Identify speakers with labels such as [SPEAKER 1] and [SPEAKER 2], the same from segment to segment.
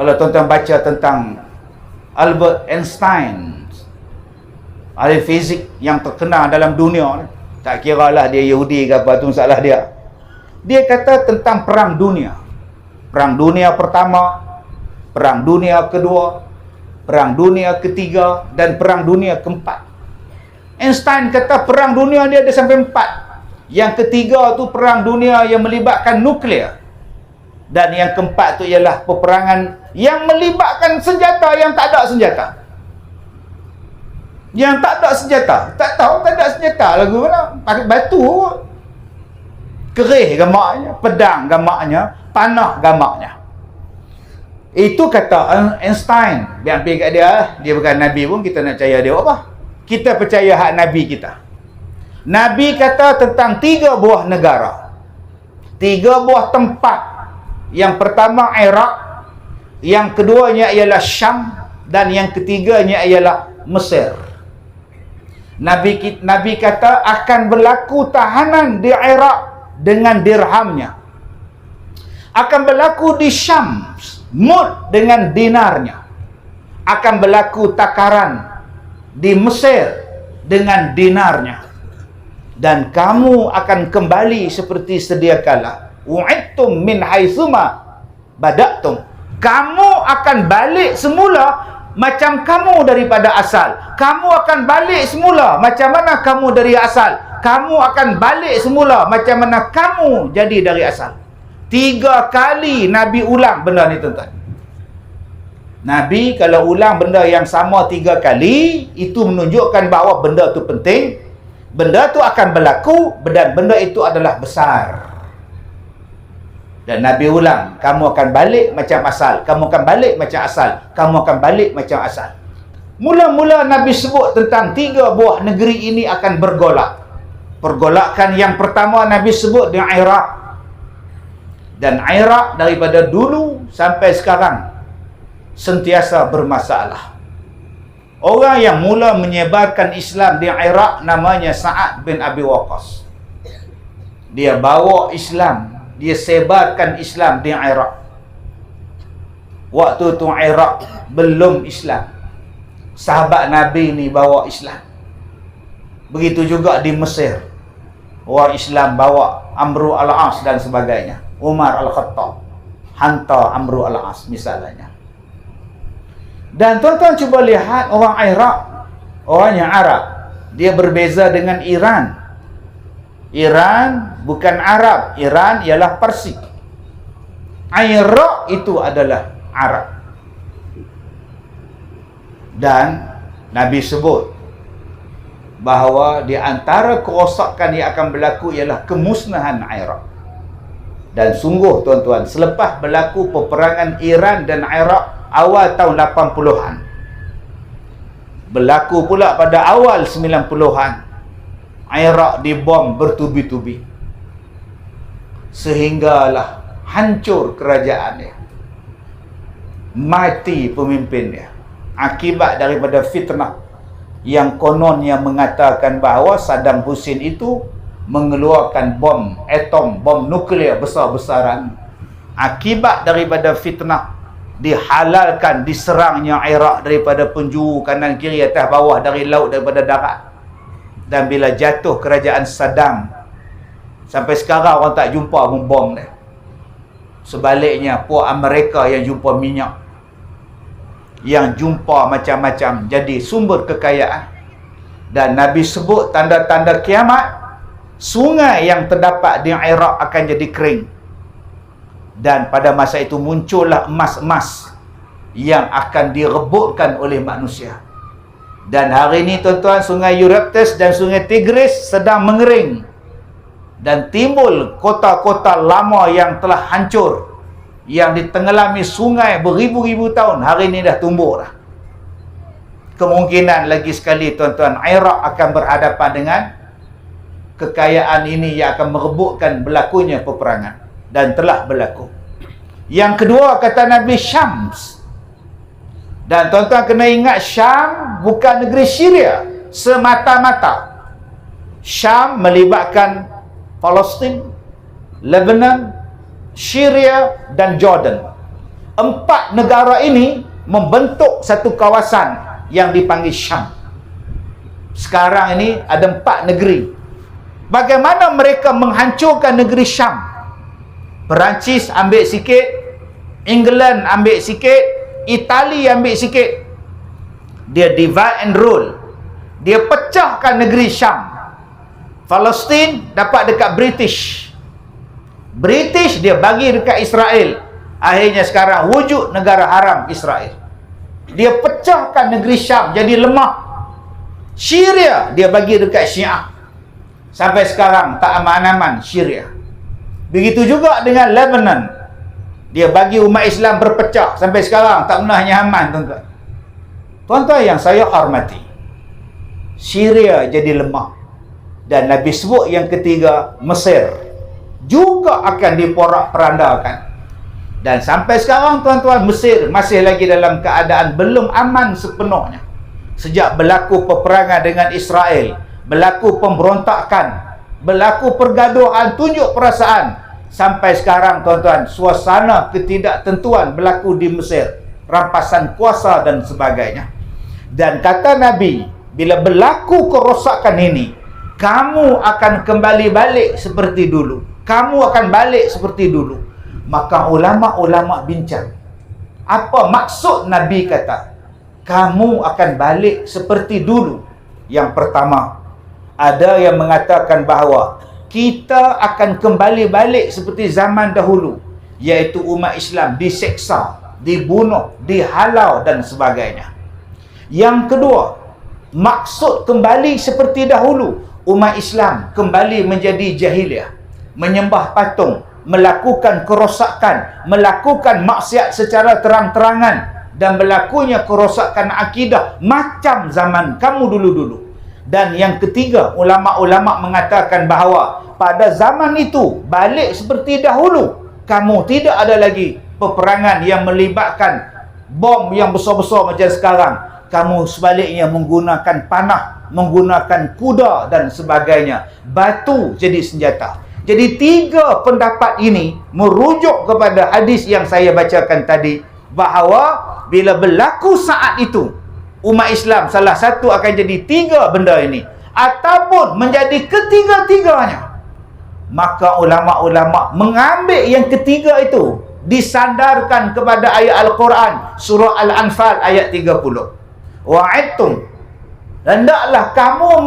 [SPEAKER 1] Kalau tuan-tuan baca tentang Albert Einstein, ahli fizik yang terkenal dalam dunia, tak kira lah dia Yahudi ke apa, tu masalah dia. Dia kata tentang perang dunia. Perang dunia pertama, perang dunia kedua, perang dunia ketiga, dan perang dunia keempat. Einstein kata perang dunia dia ada sampai 4. Yang ketiga tu perang dunia yang melibatkan nuklear. Dan yang keempat tu ialah peperangan yang melibatkan senjata yang tak ada senjata. Yang tak ada senjata. Tak tahu tak ada senjata lagu mana. Pakai batu kot. Kerih gamaknya, pedang gamaknya, panah gamaknya. Itu kata Einstein. Dia ambil kat dia, dia bukan Nabi pun, kita nak percaya dia apa? Kita percaya hak Nabi kita. Nabi kata tentang 3 buah negara. 3 buah tempat. Yang pertama Iraq, yang keduanya ialah Syam, dan yang ketiganya ialah Mesir. Nabi kata akan berlaku tahanan di Iraq dengan dirhamnya. Akan berlaku di Syam mud dengan dinarnya. Akan berlaku takaran di Mesir dengan dinarnya. Dan kamu akan kembali seperti sedia kala. U'idtum min haitsuma bada'tum. Kamu akan balik semula macam kamu daripada asal. Kamu akan balik semula macam mana kamu dari asal. Kamu akan balik semula macam mana kamu jadi dari asal. 3 kali Nabi ulang benda ni tuan-tuan. Nabi kalau ulang benda yang sama 3 kali, itu menunjukkan bahawa benda tu penting, benda tu akan berlaku, dan benda itu adalah besar. Dan Nabi ulang, kamu akan balik macam asal, kamu akan balik macam asal, kamu akan balik macam asal. Mula-mula Nabi sebut tentang 3 buah negeri ini akan bergolak. Pergolakan yang pertama Nabi sebut di Iraq. Dan Iraq daripada dulu sampai sekarang sentiasa bermasalah. Orang yang mula menyebarkan Islam di Iraq namanya Sa'ad bin Abi Waqqas. Dia bawa Islam, dia sebarkan Islam di Iraq. Waktu tu Iraq belum Islam. Sahabat Nabi ni bawa Islam. Begitu juga di Mesir. Orang Islam bawa Amru al-As dan sebagainya. Umar al-Khattab hantar Amru al-As misalnya. Dan tuan-tuan cuba lihat orang Iraq, orang yang Arab, dia berbeza dengan Iran. Iran bukan Arab, Iran ialah Parsi. Iraq itu adalah Arab. Dan Nabi sebut bahawa di antara kerosakan yang akan berlaku ialah kemusnahan Iraq. Dan sungguh tuan-tuan, selepas berlaku peperangan Iran dan Iraq awal tahun 80-an, berlaku pula pada awal 90-an, Iraq dibom bertubi-tubi, sehinggalah hancur kerajaan dia, mati pemimpin dia, akibat daripada fitnah yang kononnya mengatakan bahawa Saddam Hussein itu mengeluarkan bom atom, bom nuklear besar-besaran. Akibat daripada fitnah, dihalalkan diserangnya Iraq daripada penjuru kanan kiri atas bawah, dari laut, daripada darat. Dan bila jatuh kerajaan Saddam, sampai sekarang orang tak jumpa bom dia. Sebaliknya puak Amerika yang jumpa minyak, yang jumpa macam-macam, jadi sumber kekayaan. Dan Nabi sebut tanda-tanda kiamat, sungai yang terdapat di Iraq akan jadi kering. Dan pada masa itu muncullah emas-emas yang akan direbutkan oleh manusia. Dan hari ini tuan-tuan, sungai Euphrates dan sungai Tigris sedang mengering. Dan timbul kota-kota lama yang telah hancur, yang ditenggelami sungai beribu-ribu tahun, hari ini dah tumbuh dah. Kemungkinan lagi sekali tuan-tuan, Iraq akan berhadapan dengan kekayaan ini yang akan merebutkan berlakunya peperangan. Dan telah berlaku. Yang kedua kata Nabi, Syams. Dan tuan-tuan kena ingat, Syam bukan negeri Syria semata-mata. Syam melibatkan Palestin, Lebanon, Syria dan Jordan. Empat negara ini membentuk satu kawasan yang dipanggil Syam. Sekarang ini ada 4 negeri. Bagaimana mereka menghancurkan negeri Syam? Perancis ambil sikit, England ambil sikit, Itali ambil sikit. Dia divide and rule. Dia pecahkan negeri Syam. Palestin dapat dekat British. British dia bagi dekat Israel. Akhirnya sekarang wujud negara haram Israel. Dia pecahkan negeri Syam jadi lemah. Syria dia bagi dekat Syiah. Sampai sekarang tak aman-aman Syria. Begitu juga dengan Lebanon. Dia bagi umat Islam berpecah. Sampai sekarang tak pernah nyaman, tuan-tuan. Tuan-tuan yang saya hormati, Syria jadi lemah. Dan Nabi sebut yang ketiga, Mesir juga akan diporak-perandakan. Dan sampai sekarang, tuan-tuan, Mesir masih lagi dalam keadaan belum aman sepenuhnya. Sejak berlaku peperangan dengan Israel, berlaku pemberontakan, berlaku pergaduhan, tunjuk perasaan. Sampai sekarang, tuan-tuan, suasana ketidaktentuan berlaku di Mesir. Rampasan kuasa dan sebagainya. Dan kata Nabi, bila berlaku kerosakan ini, kamu akan kembali balik seperti dulu. Kamu akan balik seperti dulu. Maka ulama-ulama bincang. Apa maksud Nabi kata, kamu akan balik seperti dulu? Yang pertama, ada yang mengatakan bahawa kita akan kembali balik seperti zaman dahulu, iaitu umat Islam diseksa, dibunuh, dihalau dan sebagainya. Yang kedua, maksud kembali seperti dahulu, umat Islam kembali menjadi jahiliah, menyembah patung, melakukan kerosakan, melakukan maksiat secara terang-terangan, dan berlakunya kerosakan akidah macam zaman kamu dulu-dulu. Dan yang ketiga, ulama-ulama mengatakan bahawa pada zaman itu balik seperti dahulu, kamu tidak ada lagi peperangan yang melibatkan bom yang besar-besar macam sekarang. Kamu sebaliknya menggunakan panah, menggunakan kuda dan sebagainya. Batu jadi senjata. Jadi 3 pendapat ini merujuk kepada hadis yang saya bacakan tadi, bahawa bila berlaku saat itu, umat Islam salah satu akan jadi 3 benda ini, ataupun menjadi ketiga-tiganya. Maka ulama-ulama mengambil yang ketiga itu, disandarkan kepada ayat Al-Quran, surah Al-Anfal ayat 30. Wa'idtum, hendaklah kamu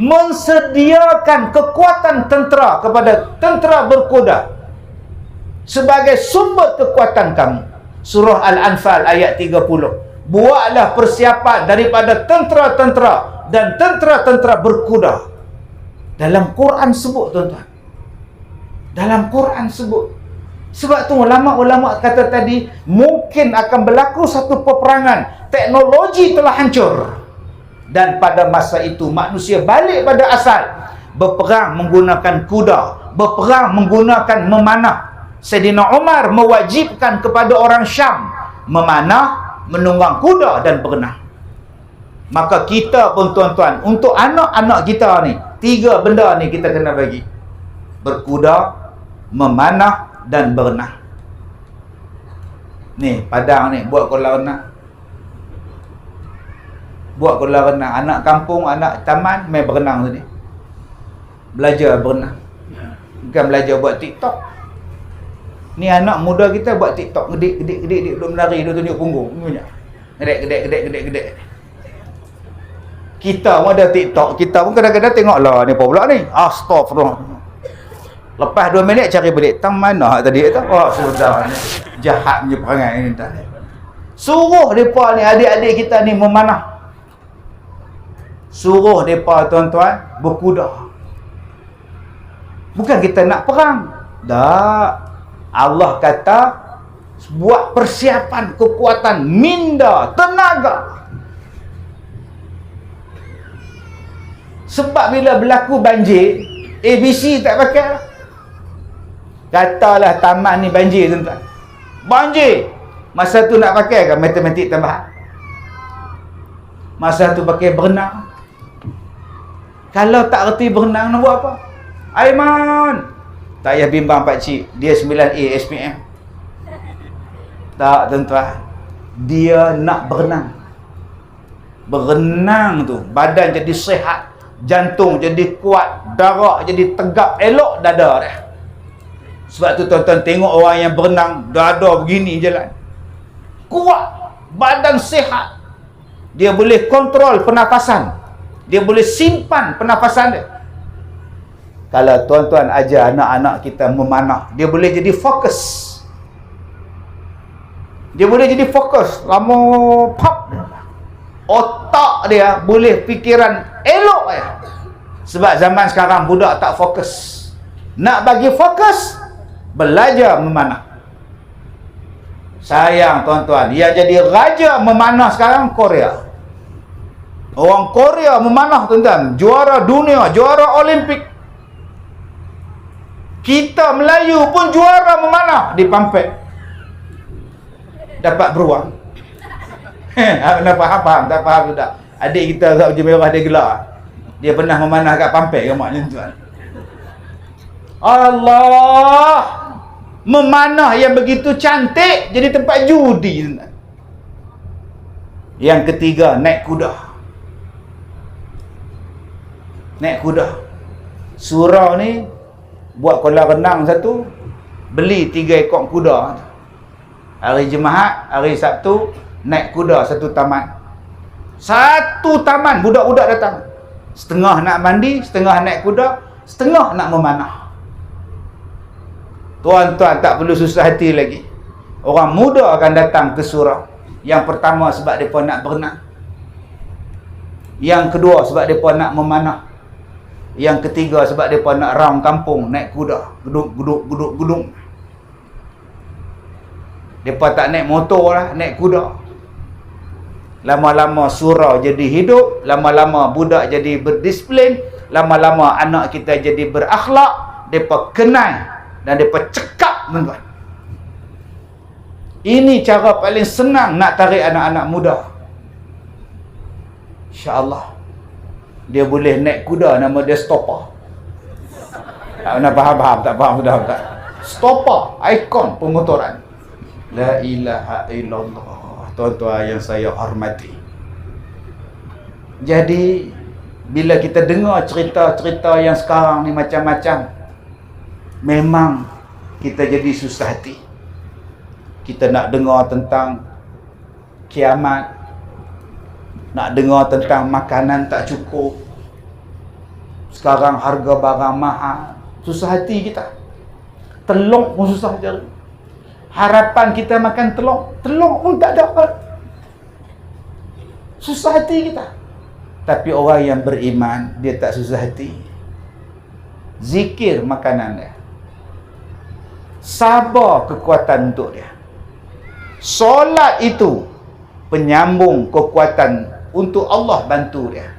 [SPEAKER 1] mensediakan kekuatan tentera kepada tentera berkuda sebagai sumber kekuatan kamu. Surah Al-Anfal ayat 30. Buatlah persiapan daripada tentera-tentera dan tentera-tentera berkuda. Dalam Quran sebut, tuan-tuan. Dalam Quran sebut. Sebab tu ulama-ulama kata tadi, mungkin akan berlaku satu peperangan. Teknologi telah hancur. Dan pada masa itu manusia balik pada asal. Berperang menggunakan kuda, berperang menggunakan memanah. Sayyidina Umar mewajibkan kepada orang Syam memanah, menunggang kuda dan berenang. Maka kita pun, tuan-tuan, untuk anak-anak kita ni, 3 benda ni kita kena bagi: berkuda, memanah dan berenang. Ni Padang ni buat kolam renang. Buat kolam renang. Anak kampung, anak taman main berenang tadi. Belajar berenang. Bukan belajar buat TikTok. Ni anak muda kita buat TikTok, gedik, duduk menari, duduk tunjuk punggung. Gedek. Kita pun ada TikTok, kita pun kadang-kadang tengoklah ni apa pula ni. Astagfirullah. Lepas 2 minit cari balik. Tang mana tadi tu? Oh, sudah ni. Jahat punya perangai ni tadi. Suruh depa ni, adik-adik kita ni memanah. Suruh depa, tuan-tuan, berkuda. Bukan kita nak perang. Tak. Allah kata buat persiapan kekuatan, minda, tenaga. Sebab bila berlaku banjir, ABC tak pakai lah. Katalah taman ni banjir, tuan-tuan. Banjir. Masa tu nak pakai kan matematik tambahan? Masa tu pakai berenang. Kalau tak erti berenang, nak buat apa? Aiman, tak payah bimbang pakcik, dia 9A SPM. Tak, tuan-tuan. Dia nak berenang. Berenang tu, badan jadi sihat, jantung jadi kuat, darah jadi tegap, elok dada dia. Sebab tu tuan-tuan tengok orang yang berenang, dada begini jalan. Kuat, badan sihat. Dia boleh kontrol pernafasan. Dia boleh simpan pernafasan dia. Kalau tuan-tuan ajar anak-anak kita memanah, dia boleh jadi fokus. Dia boleh jadi fokus. Lama pop, otak dia boleh fikiran elok ya. Sebab zaman sekarang budak tak fokus. Nak bagi fokus, belajar memanah. Sayang tuan-tuan, yang jadi raja memanah sekarang Korea. Orang Korea memanah tuan-tuan, juara dunia, juara Olimpik. Kita Melayu pun juara memanah di Pampet. Dapat beruang. Nak faham? Tak faham sudah. Adik kita kat Baju Merah dia gelar. Dia pernah memanah kat Pampet ke maknanya tuan. Allah, memanah yang begitu cantik jadi tempat judi tuan. Yang ketiga, naik kuda. Naik kuda. Surau ni buat kolam renang satu, beli 3 ekor kuda. Hari Jumaat, hari Sabtu naik kuda satu taman. Satu taman budak-budak datang. Setengah nak mandi, setengah naik kuda, setengah nak memanah. Tuan-tuan tak perlu susah hati lagi. Orang muda akan datang ke surau. Yang pertama sebab mereka nak berenang. Yang kedua sebab mereka nak memanah. Yang ketiga sebab mereka nak round kampung naik kuda. Gedung. Mereka tak naik motor lah, naik kuda. Lama-lama surau jadi hidup, lama-lama budak jadi berdisiplin, lama-lama anak kita jadi berakhlak, mereka kenal dan mereka cekap tuan-tuan. Ini cara paling senang nak tarik anak-anak muda. InsyaAllah dia boleh naik kuda, nama dia stopper. Tak pernah faham, tak faham sudah tak? Stopper, ikon pemotoran. La ilaha illallah. Tuan-tuan yang saya hormati. Jadi bila kita dengar cerita-cerita yang sekarang ni macam-macam, memang kita jadi susah hati. Kita nak dengar tentang kiamat, nak dengar tentang makanan tak cukup, sekarang harga barang mahal, susah hati kita. Telur pun susah cari. Harapan kita makan telur pun tak dapat. Susah hati kita. Tapi orang yang beriman, dia tak susah hati. Zikir makanan dia. Sabar kekuatan untuk dia. Solat itu penyambung kekuatan untuk Allah bantu dia.